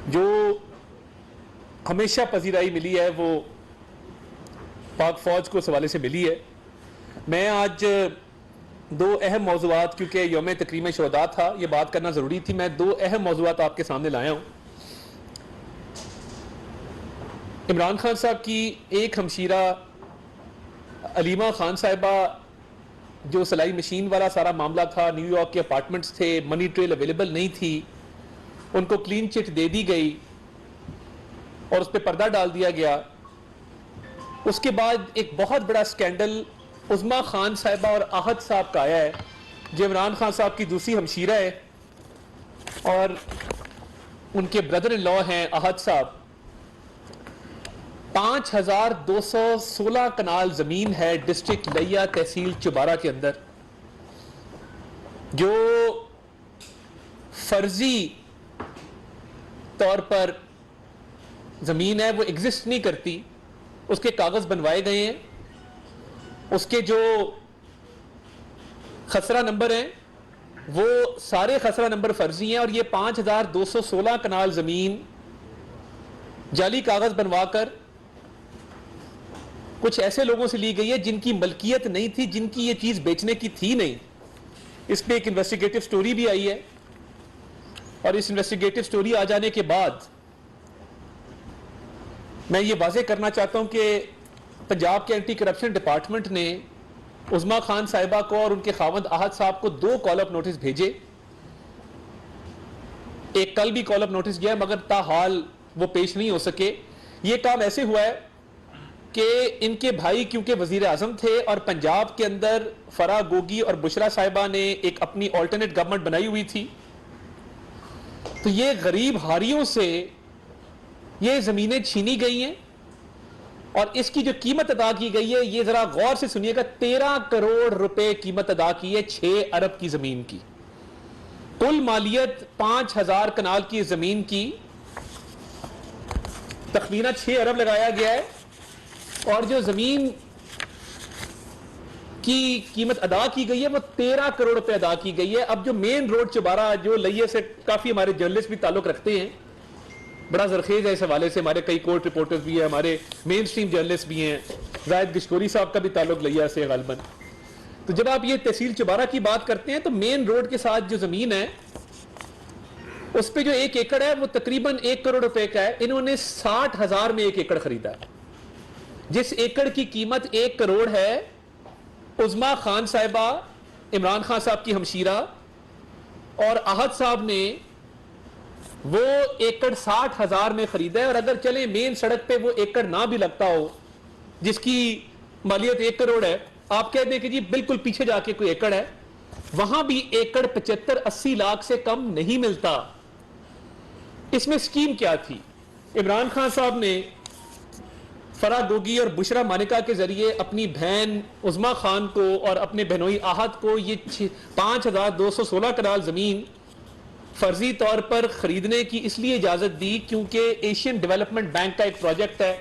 जो हमेशा पजीराई मिली है वो पाक फौज को इस हवाले से मिली है। मैं आज दो अहम मौज़ूआत, क्योंकि यौम तकरीम शुहदा था, ये बात करना ज़रूरी थी, मैं दो अहम मौज़ूआत आपके सामने लाया हूँ। इमरान खान साहब की एक हमशीरा अलीमा खान साहिबा, जो सिलाई मशीन वाला सारा मामला था, न्यूयॉर्क के अपार्टमेंट्स थे, मनी ट्रेल अवेलेबल नहीं थी, उनको क्लीन चिट दे दी गई और उस पर पर्दा डाल दिया गया। उसके बाद एक बहुत बड़ा स्कैंडल उज़मा खान साहिबा और आहद साहब का आया है, जो इमरान खान साहब की दूसरी हमशीरा है और उनके ब्रदर इन लॉ हैं आहद साहब। 5216 कनाल जमीन है डिस्ट्रिक्ट लिया तहसील चुबारा के अंदर, जो फर्जी तौर पर जमीन है, वो एग्जिस्ट नहीं करती। उसके कागज बनवाए गए हैं, उसके जो खसरा नंबर हैं वो सारे खसरा नंबर फर्जी हैं और ये 5216 कनाल जमीन जाली कागज बनवाकर कुछ ऐसे लोगों से ली गई है जिनकी मलकियत नहीं थी, जिनकी ये चीज बेचने की थी नहीं। इस पे एक इन्वेस्टिगेटिव स्टोरी भी आई है और इस इन्वेस्टिगेटिव स्टोरी आ जाने के बाद मैं ये वाजे करना चाहता हूं कि पंजाब के एंटी करप्शन डिपार्टमेंट ने उज़मा खान साहिबा को और उनके खावंद आहद साहब को 2 कॉल अप नोटिस भेजे। एक कल भी कॉल अप नोटिस गया मगर ताहाल वो पेश नहीं हो सके। ये काम ऐसे हुआ है कि इनके भाई क्योंकि वजीर आजम थे और पंजाब के अंदर फराह गोगी और बुशरा साहिबा ने एक अपनी ऑल्टरनेट गवर्नमेंट बनाई हुई थी, तो ये गरीब हारियों से ये जमीनें छीनी गई हैं और इसकी जो कीमत अदा की गई है, ये जरा गौर से सुनिएगा, 13 करोड़ रुपए कीमत अदा की है 6 अरब की जमीन की। कुल मालियत 5000 कनाल की जमीन की तखमीना 6 अरब लगाया गया है और जो जमीन की कीमत अदा की गई है वो 13 करोड़ रुपए अदा की गई है। अब जो मेन रोड चुबारा, जो लिये से काफी हमारे जर्नलिस्ट भी ताल्लुक रखते हैं, बड़ा जरखेज है इस हवाले से, हमारे कई कोर्ट रिपोर्टर्स भी हैं, हमारे मेन स्ट्रीम जर्नलिस्ट भी हैं, जायद गिशकोरी साहब का भी ताल्लुक लिया से गालिबन। तो जब आप ये तहसील चुबारा की बात करते हैं तो मेन रोड के साथ जो जमीन है उस पे जो 1 एकड़ है वो तकरीबन 1 करोड़ रुपए का है। इन्होंने 60,000 में 1 एकड़ खरीदा है। जिस एकड़ की कीमत 1 करोड़ है, उज़मा खान साहिबा, इमरान खान साहब की हमशीरा और आहद साहब ने वो एकड़ 60,000 में खरीदा है। और अगर चले मेन सड़क पे वो एकड़ ना भी लगता हो जिसकी मालियत 1 करोड़ है, आप कह दें कि जी बिल्कुल पीछे जाके कोई एकड़ है, वहां भी एकड़ 75-80 लाख से कम नहीं मिलता। इसमें स्कीम क्या थी? इमरान खान साहब ने फराह गोगी और बुशरा मानिका के जरिए अपनी बहन उज़मा खान को और अपने बहनोई आहद को ये 5216 कनाल जमीन फर्जी तौर पर खरीदने की इसलिए इजाजत दी क्योंकि एशियन डेवलपमेंट बैंक का एक प्रोजेक्ट है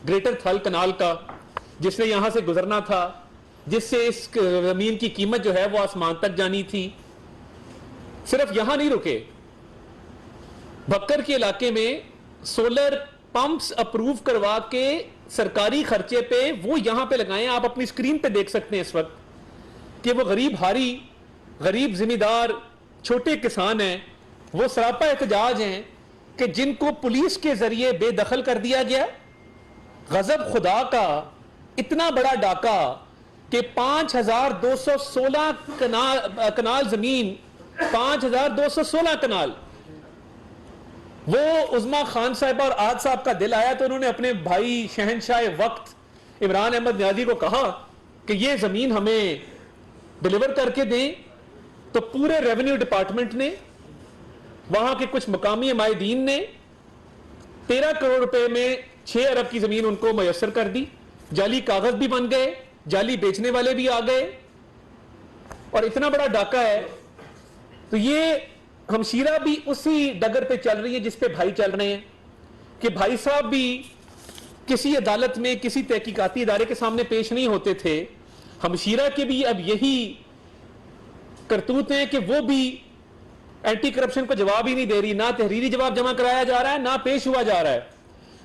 ग्रेटर थल कनाल का, जिसने यहां से गुजरना था, जिससे इस जमीन की कीमत जो है वो आसमान तक जानी थी। सिर्फ यहां नहीं रुके, बक्कर के इलाके में सोलर पंप्स अप्रूव करवा के सरकारी खर्चे पे वो यहां पे लगाए। आप अपनी स्क्रीन पे देख सकते हैं इस वक्त कि वो गरीब हारी, गरीब जिम्मेदार, छोटे किसान हैं, वो सरापा एहतजाज हैं कि जिनको पुलिस के जरिए बेदखल कर दिया गया। गजब खुदा का इतना बड़ा डाका कि 5216 कनाल जमीन, 5216 कनाल, वो उज़मा खान साहिबा और आहद साहब का दिल आया तो उन्होंने अपने भाई शहनशाह वक्त इमरान अहमद न्याजी को कहा कि ये जमीन हमें डिलीवर करके दें। तो पूरे रेवेन्यू डिपार्टमेंट ने, वहां के कुछ मकामी माहिदीन ने 13 करोड़ रुपए में 6 अरब की जमीन उनको मयसर कर दी। जाली कागज भी बन गए, जाली बेचने वाले भी आ गए और इतना बड़ा डाका है। तो ये हमशीरा भी उसी डगर पे चल रही है जिस पे भाई चल रहे हैं कि भाई साहब भी किसी अदालत में, किसी तहकीकाती इदारे के सामने पेश नहीं होते थे। हमशीरा के भी अब यही करतूत हैं कि वो भी एंटी करप्शन को जवाब ही नहीं दे रही, ना तहरीरी जवाब जमा कराया जा रहा है, ना पेश हुआ जा रहा है।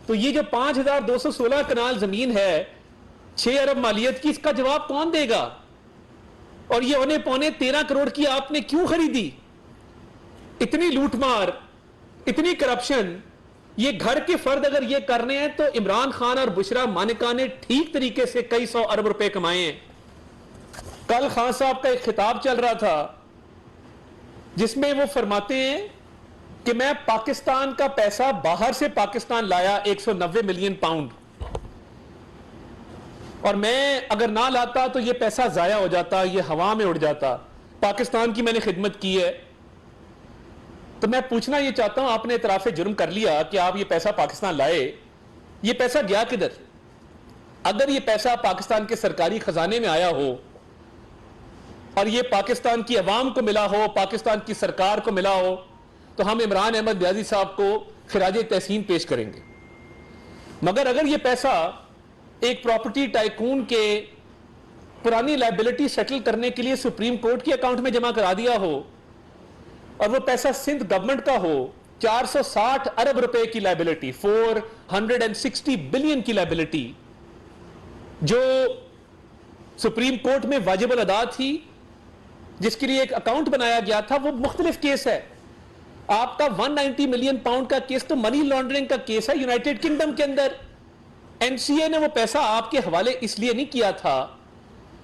तो ये जो 5216 कनाल जमीन है 6 अरब मालियत की, इसका जवाब कौन देगा? और ये औने पौने 13 करोड़ की आपने क्यों खरीदी? इतनी लूटमार, इतनी करप्शन, ये घर के फर्द अगर ये करने हैं तो इमरान खान और बुशरा मानिका ने ठीक तरीके से कई 100 अरब रुपए कमाए हैं। कल खान साहब का एक खिताब चल रहा था जिसमें वो फरमाते हैं कि मैं पाकिस्तान का पैसा बाहर से पाकिस्तान लाया 190 मिलियन पाउंड, और मैं अगर ना लाता तो ये पैसा जाया हो जाता, ये हवा में उड़ जाता। पाकिस्तान की मैंने खिदमत की है। तो मैं पूछना ये चाहता हूं, आपने इतराफ़े जुर्म कर लिया कि आप ये पैसा पाकिस्तान लाए, ये पैसा गया किधर? अगर ये पैसा पाकिस्तान के सरकारी खजाने में आया हो और ये पाकिस्तान की अवाम को मिला हो, पाकिस्तान की सरकार को मिला हो, तो हम इमरान अहमद न्याजी साहब को खिराज तहसीन पेश करेंगे। मगर अगर ये पैसा एक प्रॉपर्टी टाइकून के पुरानी लायबिलिटी सेटल करने के लिए सुप्रीम कोर्ट के अकाउंट में जमा करा दिया हो और वो पैसा सिंध गवर्नमेंट का हो, 460 अरब रुपए की लायबिलिटी, 460 बिलियन की लायबिलिटी जो सुप्रीम कोर्ट में वाजिबुल अदा थी, जिसके लिए एक अकाउंट बनाया गया था, वो मुख्तलिफ केस है। आपका 190 मिलियन पाउंड का केस तो मनी लॉन्ड्रिंग का केस है यूनाइटेड किंगडम के अंदर। एनसीए ने वो पैसा आपके हवाले इसलिए नहीं किया था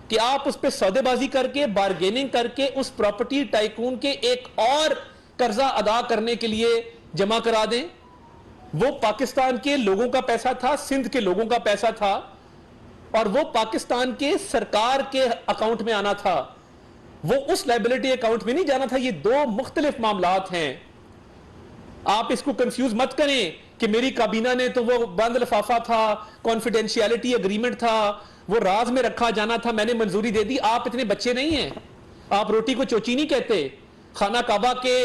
कि आप उस पर सौदेबाजी करके, बार्गेनिंग करके उस प्रॉपर्टी टाइकून के एक और कर्जा अदा करने के लिए जमा करा दें। वो पाकिस्तान के लोगों का पैसा था, सिंध के लोगों का पैसा था, और वो पाकिस्तान के सरकार के अकाउंट में आना था, वो उस लायबिलिटी अकाउंट में नहीं जाना था। ये दो मुख्तलिफ मामलात हैं। आप इसको कंफ्यूज मत करें कि मेरी काबीना ने तो वो बंद लिफाफा था, कॉन्फिडेंशियलिटी एग्रीमेंट था, वो राज में रखा जाना था, मैंने मंजूरी दे दी। आप इतने बच्चे नहीं हैं, आप रोटी को चोची नहीं कहते। खाना काबा के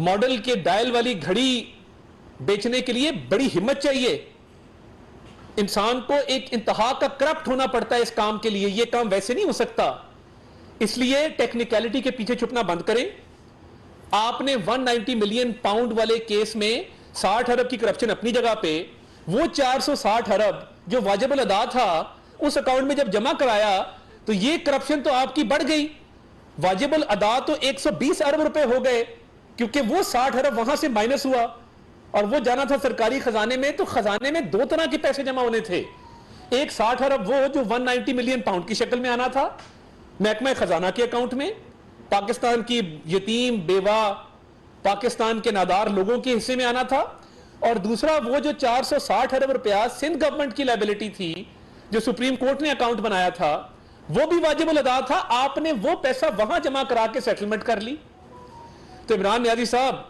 मॉडल के डायल वाली घड़ी बेचने के लिए बड़ी हिम्मत चाहिए। इंसान को एक इंतहा का करप्ट होना पड़ता है इस काम के लिए, ये काम वैसे नहीं हो सकता। इसलिए टेक्निकलिटी के पीछे छुपना बंद करें। आपने 190 मिलियन पाउंड वाले केस में 60 अरब की करप्शन अपनी जगह पे, वो 460 अरब जो वाजिबुल अदा था उस अकाउंट में जब जमा कराया तो ये करप्शन तो आपकी बढ़ गई। वाजिबुल अदा तो 120 अरब रुपए हो गए, क्योंकि वो 60 अरब वहां से माइनस हुआ और वो जाना था सरकारी खजाने में। तो खजाने में दो तरह के पैसे जमा होने थे। एक 60 अरब वो जो 190 मिलियन पाउंड की शक्ल में आना था महकमा खजाना के अकाउंट में, पाकिस्तान की यतीम बेवा, पाकिस्तान के नादार लोगों के हिस्से में आना था। और दूसरा वो जो 460 अरब रुपया सिंध गवर्नमेंट की लायबिलिटी थी, जो सुप्रीम कोर्ट ने अकाउंट बनाया था, वो भी वाजिबुल अदा था। आपने वो पैसा वहां जमा करा के सेटलमेंट कर ली। तो इमरान न्याजी साहब,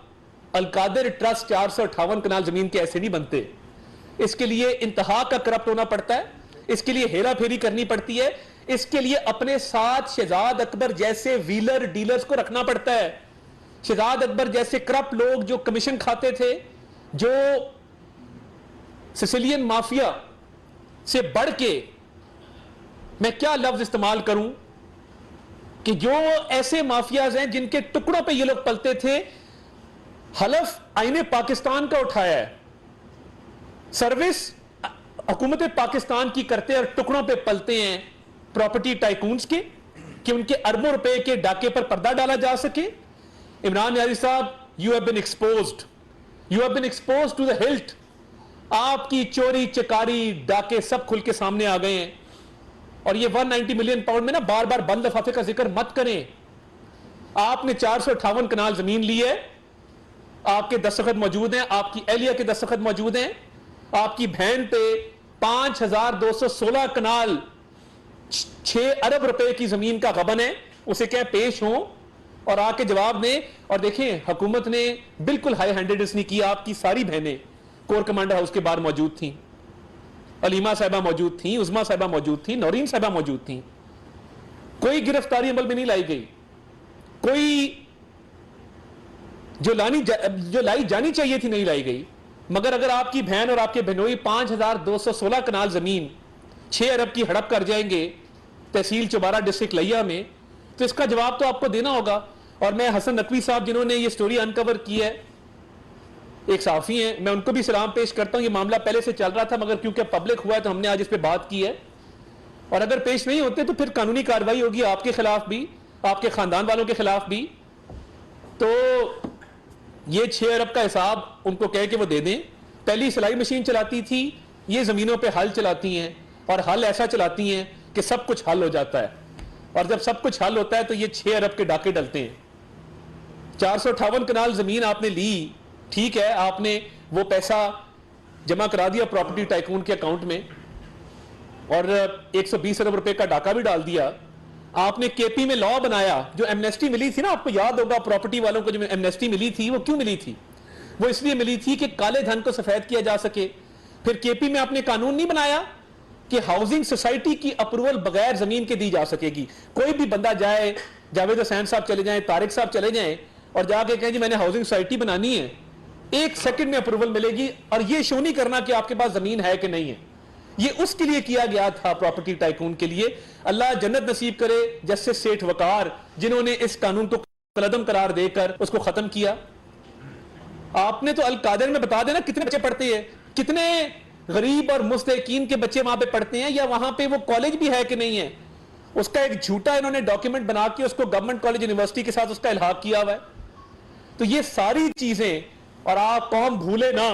अलकादिर ट्रस्ट 458 कनाल जमीन के ऐसे नहीं बनते। इसके लिए इंतहा का करप्ट होना पड़ता है, इसके लिए हेरा फेरी करनी पड़ती है, इसके लिए अपने साथ शहजाद अकबर जैसे व्हीलर डीलर्स को रखना पड़ता है। शहजाद अकबर जैसे करप्ट लोग जो कमीशन खाते थे, जो सिसिलियन माफिया से बढ़ के, मैं क्या लफ्ज इस्तेमाल करूं, कि जो ऐसे माफियाज हैं जिनके टुकड़ों पे ये लोग पलते थे। हलफ आईने पाकिस्तान का उठाया है, सर्विस हुकूमत पाकिस्तान की करते और टुकड़ों पे पलते हैं प्रॉपर्टी टाइकून्स के, कि उनके अरबों रुपए के डाके पर पर्दा डाला जा सके। इमरान न्याजी साहब, you have been exposed, you have been exposed to the hilt. आपकी चोरी चकारी डाके सब खुल के सामने आ गए हैं। और ये 190 मिलियन पाउंड में ना बार बार बंद लिफाफे का जिक्र मत करें। आपने 458 कनाल जमीन ली है, आपके दस्तखत मौजूद हैं, आपकी एहलिया के दस्तखत मौजूद हैं, आपकी बहन पे 5216 कनाल 6 अरब रुपए की जमीन का गबन है। उसे क्या पेश हो और आके जवाब दें। और देखें, हुकूमत ने बिल्कुल हाई हैंडेडनेस नहीं किया। आपकी सारी बहनें कोर कमांडर हाउस के बाहर मौजूद थीं, अलीमा साहिबा मौजूद थीं, उज़मा साहिबा मौजूद थीं, नौरीन साहिबा मौजूद थीं। कोई गिरफ्तारी अमल में नहीं लाई गई, कोई जो लाई जानी चाहिए थी नहीं लाई गई। मगर अगर आपकी बहन और आपके बहनोई 5216 कनाल जमीन 6 अरब की हड़प कर जाएंगे तहसील चौबारा डिस्ट्रिक्ट लिया में, तो इसका जवाब तो आपको देना होगा। और मैं हसन नकवी साहब जिन्होंने ये स्टोरी अनकवर की है, एक साफी हैं, मैं उनको भी सलाम पेश करता हूं। ये मामला पहले से चल रहा था मगर क्योंकि पब्लिक हुआ है तो हमने आज इस पे बात की है, और अगर पेश नहीं होते तो फिर कानूनी कार्रवाई होगी आपके खिलाफ भी, आपके खानदान वालों के खिलाफ भी। तो ये 6 अरब का हिसाब उनको कह के वो दे दें। पहली सिलाई मशीन चलाती थी, ये जमीनों पे हल चलाती हैं, और हल ऐसा चलाती हैं कि सब कुछ हल हो जाता है, और जब सब कुछ हल होता है तो ये 6 अरब के डाके डलते हैं। 458 कनाल जमीन आपने ली, ठीक है, आपने वो पैसा जमा करा दिया प्रॉपर्टी टाइकून के अकाउंट में, और 120 अरब रुपए का डाका भी डाल दिया। आपने केपी में लॉ बनाया, जो एमनेस्टी मिली थी ना, आपको याद होगा प्रॉपर्टी वालों को जो एमनेस्टी मिली थी, वो क्यों मिली थी? वो इसलिए मिली थी कि काले धन को सफेद किया जा सके। फिर केपी में आपने कानून नहीं बनाया कि हाउसिंग सोसाइटी की अप्रूवल बगैर जमीन के दी जा सकेगी। कोई भी बंदा जाए, जावेद हुसैन साहब चले जाएं, तारिक साहब चले जाएं और जाके कहें जी मैंने हाउसिंग सोसाइटी बनानी है, 1 सेकंड में अप्रूवल मिलेगी, और ये शो नहीं करना कि आपके पास जमीन है कि नहीं है। ये उसके लिए किया गया था, प्रॉपर्टी टाइकून के लिए। अल्लाह जन्नत नसीब करे जस्टिस सेठ वकार, जिन्होंने इस कानून को कलदम करार देकर उसको खत्म किया। आपने तो अल कादिर में बता देना कितने बच्चे पढ़ते हैं, कितने गरीब और मुस्तकीन के बच्चे वहां पे पढ़ते हैं, या वहां पे वो कॉलेज भी है कि नहीं है। उसका एक झूठा इन्होंने डॉक्यूमेंट बना के उसको गवर्नमेंट कॉलेज यूनिवर्सिटी के साथ उसका इल्हाक किया हुआ है। तो ये सारी चीजें, और आप कौम भूले ना,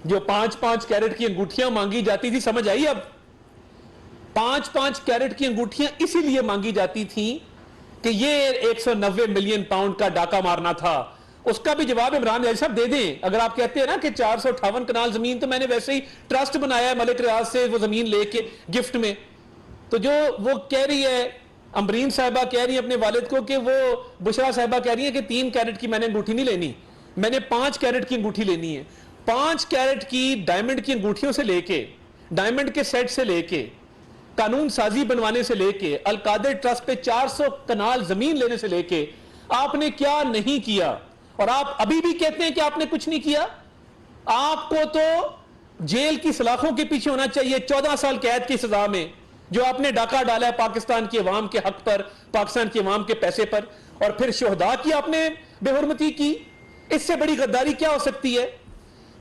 जो 5-5 कैरेट की अंगूठियां मांगी जाती थी, समझ आई अब? 5-5 कैरेट की अंगूठियां इसीलिए मांगी जाती थी कि ये 190 मिलियन पाउंड का डाका मारना था। उसका भी जवाब इमरान अली साहब दे दें। अगर आप कहते हैं ना कि 458 कनाल जमीन, तो मैंने वैसे ही ट्रस्ट बनाया है मलिक रियाज से वो जमीन लेके गिफ्ट में। तो जो वो कह रही है, अमरीन साहिबा कह रही है अपने वालिद को कि वो बुशरा साहिबा कह रही है कि 3 कैरेट की मैंने अंगूठी नहीं लेनी, मैंने 5 कैरेट की अंगूठी लेनी है। 5 कैरेट की डायमंड की अंगूठियों से लेके, डायमंड के सेट से लेके, कानून साजी बनवाने से लेके, अल कादिर ट्रस्ट पे 400 कनाल जमीन लेने से लेके आपने क्या नहीं किया, और आप अभी भी कहते हैं कि आपने कुछ नहीं किया। आपको तो जेल की सलाखों के पीछे होना चाहिए, 14 साल कैद की सजा में, जो आपने डाका डाला है पाकिस्तान की अवाम के हक पर, पाकिस्तान की अवाम के पैसे पर, और फिर शोहदा की आपने बेहुरमती की। इससे बड़ी गद्दारी क्या हो सकती है?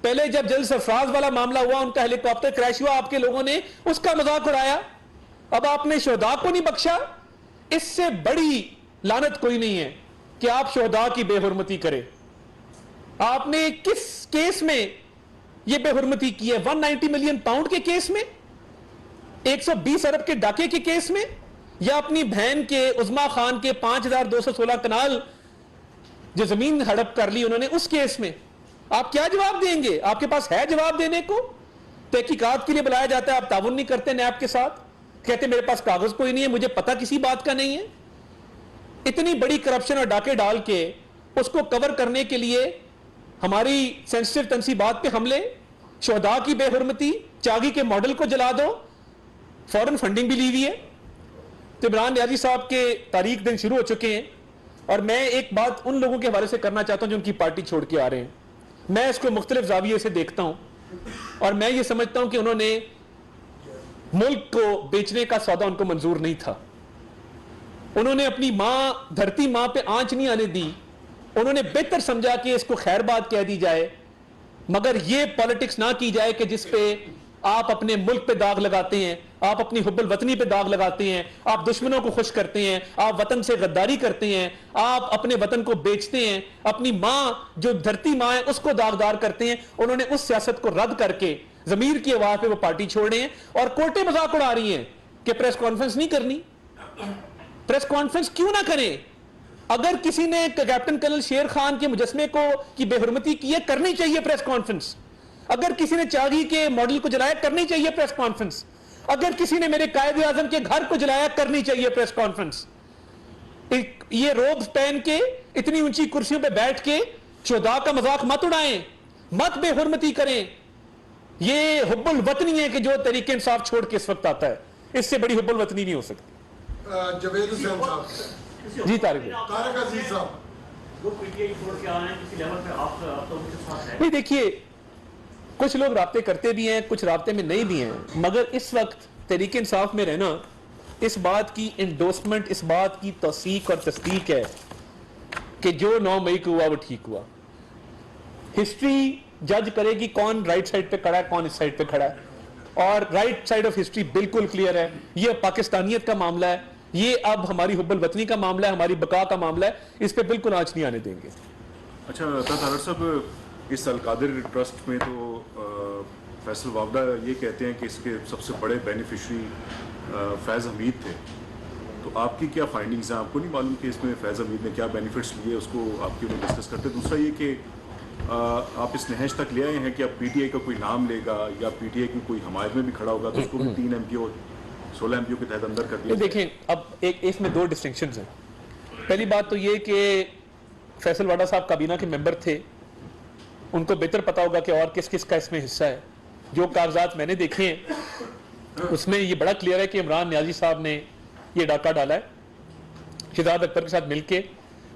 पहले जब जल सरफराज वाला मामला हुआ, उनका हेलीकॉप्टर क्रैश हुआ, आपके लोगों ने उसका मजाक उड़ाया। अब आपने शोहदा को नहीं बख्शा। इससे बड़ी लानत कोई नहीं है कि आप शोहदा की बेहुरमती करें। आपने किस केस में यह बेहुरमती की है? 190 मिलियन पाउंड के केस में, 120 अरब के डाके के केस में, या अपनी बहन के उस्मा खान के 5216 कनाल जो जमीन हड़प कर ली उन्होंने, उस केस में आप क्या जवाब देंगे? आपके पास है जवाब देने को? तहकीकात के लिए बुलाया जाता है, आप ताउन नहीं करते नैब के साथ, कहते मेरे पास कागज कोई नहीं है, मुझे पता किसी बात का नहीं है। इतनी बड़ी करप्शन और डाके डाल के उसको कवर करने के लिए हमारी सेंसिटिव तनसीबात पे हमले, शोहदा की बेहुरमती, चागी के मॉडल को जला दो, फॉरेन फंडिंग भी ली हुई है। तो इमरान नियाजी साहब के तारीख दिन शुरू हो चुके हैं, और मैं एक बात उन लोगों के हवाले से करना चाहता हूं जो उनकी पार्टी छोड़ के आ रहे हैं। मैं इसको मुख्तलिफ जाविये से देखता हूं, और मैं ये समझता हूं कि उन्होंने मुल्क को बेचने का सौदा उनको मंजूर नहीं था। उन्होंने अपनी मां, धरती मां पे आंच नहीं आने दी। उन्होंने बेहतर समझा कि इसको खैर बात कह दी जाए, मगर ये पॉलिटिक्स ना की जाए कि जिस पे आप अपने मुल्क पे दाग लगाते हैं, आप अपनी हुब्बुल वतनी पे दाग लगाते हैं, आप दुश्मनों को खुश करते हैं, आप वतन से गद्दारी करते हैं, आप अपने वतन को बेचते हैं, अपनी मां जो धरती मां है उसको दागदार करते हैं। उन्होंने उस सियासत को रद्द करके जमीर की आवाज पे वो पार्टी छोड़ रहे हैं, और कोर्टें मजाक उड़ा रही हैं कि प्रेस कॉन्फ्रेंस नहीं करनी। प्रेस कॉन्फ्रेंस क्यों ना करें? अगर किसी ने कैप्टन कर्नल शेर खान के मुजस्मे को की बेहुरमती की है, करनी चाहिए प्रेस कॉन्फ्रेंस। अगर किसी ने चागी के मॉडल को जलाया, करनी चाहिए प्रेस कॉन्फ्रेंस। अगर किसी ने मेरे कायदे आजम के घर को जलाया, करनी चाहिए प्रेस कॉन्फ्रेंस। ये रोब पहन के इतनी ऊंची कुर्सियों पे बैठ के शोहदा का मजाक मत उड़ाएं, मत बेहुरमती करें। ये हुब्बुल वतनी है कि जो तरीके इंसाफ छोड़ के इस वक्त आता है, इससे बड़ी हुब्बुल वतनी नहीं हो सकती। जवेद हुसैन साहब जी, तारिक अजीज साहब, नहीं देखिए, कुछ लोग राब्ते करते भी हैं, कुछ राब्ते में नहीं भी हैं, मगर इस वक्त तरीके इंसाफ में रहना इस बात की इंडोर्समेंट, इस बात की तौसीक और तस्दीक है कि जो 9 मई को हुआ वो ठीक हुआ। हिस्ट्री जज करेगी कौन राइट साइड पे खड़ा है, कौन इस साइड पे खड़ा है, और राइट साइड ऑफ हिस्ट्री बिल्कुल क्लियर है। ये पाकिस्तानियत का मामला है, ये अब हमारी हुब्बुल वतनी का मामला है, हमारी बका का मामला है, इस पे बिल्कुल आंच नहीं आने देंगे। अच्छा तारड़ साहब, इस अलकादिर ट्रस्ट में तो फैसल वावदा ये कहते हैं कि इसके सबसे बड़े बेनिफिशरी फैज़ हमीद थे, तो आपकी क्या फाइंडिंग्स हैं? आपको नहीं मालूम कि इसमें फैज़ हमीद ने क्या बेनिफिट्स लिए, उसको आपकी उन्हें डिस्कस करते? दूसरा ये कि आप इस नहज तक ले आए हैं कि अब पीटीआई का कोई नाम लेगा या पीटीआई की कोई हमायत में भी खड़ा होगा, तो उसको भी 3 MPO 16 MPO के तहत अंदर कर दिया। देखें, अब एक इसमें 2 डिस्टिंक्शंस हैं। पहली बात तो ये कि फैसल वाडा साहब काबीना के मेंबर थे, उनको बेहतर पता होगा कि और किस किस का इसमें हिस्सा है। जो कागजात मैंने देखे हैं उसमें ये बड़ा क्लियर है कि इमरान नियाजी साहब ने ये डाका डाला है शहजाद अकबर के साथ मिलके।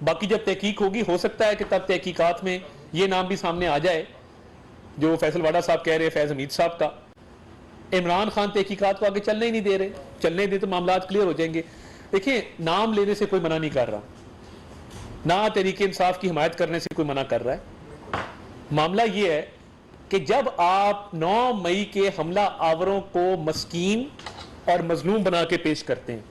बाकी जब तहकीक होगी, हो सकता है कि तब तहकीकात में ये नाम भी सामने आ जाए जो फैसल वाडा साहब कह रहे हैं, फैज हमीद साहब का। इमरान खान तहकीकात को आगे चलने ही नहीं दे रहे, चलने दे तो मामला क्लियर हो जाएंगे। देखिए, नाम लेने से कोई मना नहीं कर रहा, ना तहरीक इंसाफ की हिमायत करने से कोई मना कर रहा है। मामला ये है कि जब आप 9 मई के हमला आवरों को मस्कीन और मजलूम बना के पेश करते हैं,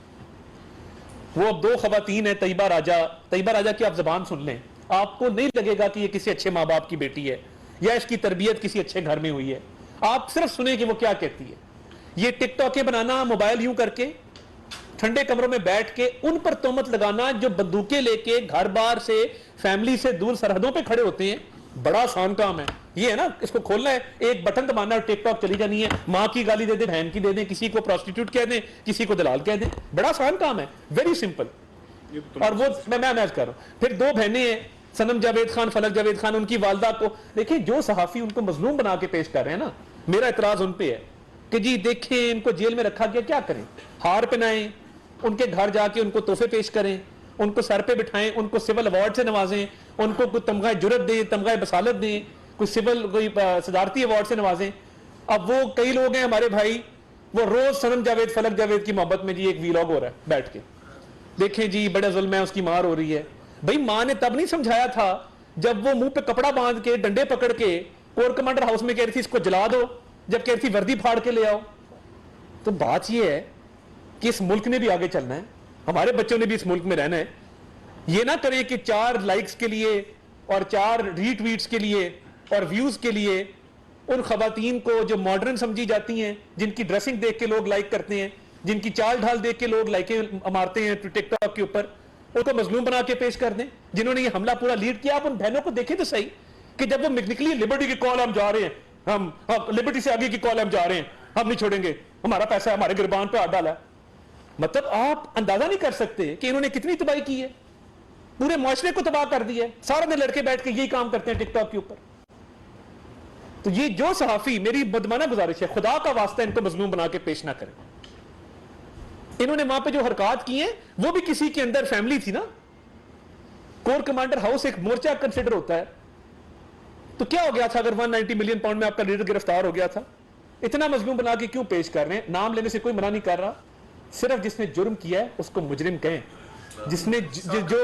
वो अब 2 खवातीन है, तैयबा राजा की आप जबान सुन लें, आपको नहीं लगेगा कि ये किसी अच्छे माँ बाप की बेटी है या इसकी तरबियत किसी अच्छे घर में हुई है। आप सिर्फ सुने कि वो क्या कहती है। ये टिकटॉक बनाना, मोबाइल यूं करके ठंडे कमरों में बैठ के उन पर तोहमत लगाना जो बंदूकें लेके घर बार से, फैमिली से दूर सरहदों पे खड़े होते हैं, बड़ा आसान काम है। ये है ना, इसको खोलना है, एक बटन दबाना है, टिकटॉक चली जानी है। माँ की गाली दे दे, बहन की दे दें, किसी को प्रोस्टिट्यूट कह दें, किसी को दलाल कह दें, बड़ा आसान काम है, वेरी सिंपल। और वो मैं कर रहा हूं। फिर 2 बहनें हैं, सनम जावेद खान, फलक जावेद खान, उनकी वालदा को देखिए, जो सहाफी उनको मजलूम बना के पेश कर रहे हैं ना, मेरा इतराज उन पे है कि जी देखें, इनको जेल में रखा गया, क्या करें? हार पहनाएं, उनके घर जाके उनको तोहफे पेश करें, उनको सर पे बिठाएं, उनको सिविल अवार्ड से नवाजें, उनको कोई तमगा जुरत दें, तमगा बसालत दें, कोई सिविल कोई सदारती अवार्ड से नवाजें। अब वो कई लोग हैं हमारे भाई, वो रोज सनम जावेद, फलक जावेद की मोहब्बत में जी एक वीलॉग हो रहा है बैठ के, देखें जी बड़ा जुल्म है, उसकी मार हो रही है। भाई, मां ने तब नहीं समझाया था जब वो मुंह पे कपड़ा बांध के, डंडे पकड़ के कोर कमांडर हाउस में कह रही थी इसको जला दो, जब कह रही थी वर्दी फाड़ के ले आओ। तो बात ये है कि इस मुल्क ने भी आगे चलना है, हमारे बच्चों ने भी इस मुल्क में रहना है। ये ना करें कि 4 लाइक्स के लिए और 4 रीट्वीट्स के लिए और व्यूज के लिए उन खवातीन को जो मॉडर्न समझी जाती हैं, जिनकी ड्रेसिंग देख के लोग लाइक करते हैं, जिनकी चाल ढाल देख के लोग लाइकें मारते हैं टिकटॉक के ऊपर, उनको मजलूम बना के पेश कर दें, जिन्होंने ये हमला पूरा लीड किया। आप उन बहनों को देखें तो सही कि जब वो निकली, लिबर्टी की कॉल, हम जा रहे हैं, हम लिबर्टी से आगे की कॉल, हम जा रहे हैं, हम नहीं छोड़ेंगे, हमारा पैसा है, हमारे गिरबान पे हाथ डाला है। मतलब आप अंदाजा नहीं कर सकते कि इन्होंने कितनी तबाही की है, पूरे मुआशरे को तबाह कर दिया है। सारा दिन लड़के बैठ के यही काम करते हैं टिकटॉक के ऊपर। तो ये जो सहाफी, मेरी बदमाना गुजारिश है, खुदा का वास्ता इनको मजलूम बना के पेश ना करें। इन्होंने वहां पे जो हरकत की है वो भी किसी के अंदर फैमिली थी ना। कोर कमांडर हाउस एक मोर्चा कंसिडर होता है, तो क्या हो गया था अगर 190 मिलियन पाउंड में आपका लीडर गिरफ्तार हो गया था? इतना मजलूम बना के क्यों पेश कर रहे हैं? नाम लेने से कोई मना नहीं कर रहा, सिर्फ जिसने जुर्म किया है उसको मुजरिम कहें, जिसने जो